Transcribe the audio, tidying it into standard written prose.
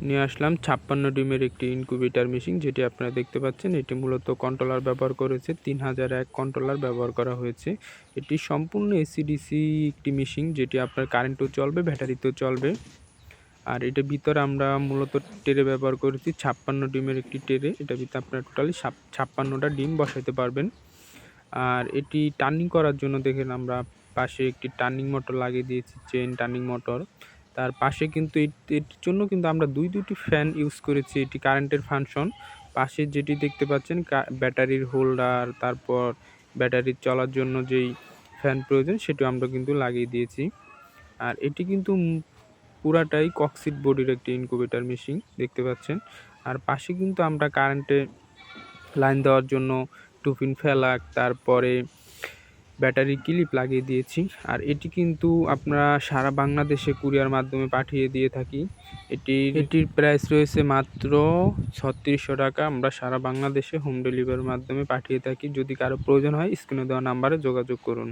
নিয়ে আসলাম 56 ডিমের একটি ইনকিউবেটর মেশিন, যেটি আপনারা দেখতে পাচ্ছেন। এটি মূলত কন্ট্রোলার ব্যবহার করেছে, 3001 কন্ট্রোলার ব্যবহার করা হয়েছে। এটি সম্পূর্ণ এসি-ডিসি একটি মেশিন, যেটি আপনার কারেন্টেও চলবে, ব্যাটারিতেও চলবে। আর এটার ভিতরে আমরা মূলত ট্রে ব্যবহার করেছি 56 ডিমের একটি ট্রে। এটার ভিতরে আপনারা টোটালি 56টা ডিম বসাইতে পারবেন। আর এটি টার্নিং করার জন্য দেখেন আমরা পাশে একটি টার্নিং মোটর লাগিয়ে দিয়েছি, চেইন টার্নিং মোটর। তার পাশে কিন্তু এটির জন্য কিন্তু আমরা দুইটি ফ্যান ইউজ করেছি, এটি কারেন্টের ফাংশন। পাশে যেটি দেখতে পাচ্ছেন ব্যাটারির হোল্ডার, তারপর ব্যাটারির চলার জন্য যেই ফ্যান প্রয়োজন সেটিও আমরা কিন্তু লাগিয়ে দিয়েছি। আর এটি কিন্তু পুরাটাই কক্সিট বডির একটি ইনকিউবেটর মেশিন দেখতে পাচ্ছেন। আর পাশে কিন্তু আমরা কারেন্টে লাইন দেওয়ার জন্য 2 পিন ফ্ল্যাগ, তারপরে ব্যাটারি ক্লিপ লাগিয়ে দিয়েছি। আর এটি কিন্তু আমরা সারা বাংলাদেশে কুরিয়ার মাধ্যমে পাঠিয়ে দিয়ে থাকি। এটির প্রাইস রয়েছে মাত্র ৩৬০০ টাকা। আমরা সারা বাংলাদেশে হোম ডেলিভারির মাধ্যমে পাঠিয়ে থাকি। যদি কারো প্রয়োজন হয় স্ক্রিনে দেওয়া নাম্বারে যোগাযোগ করুন।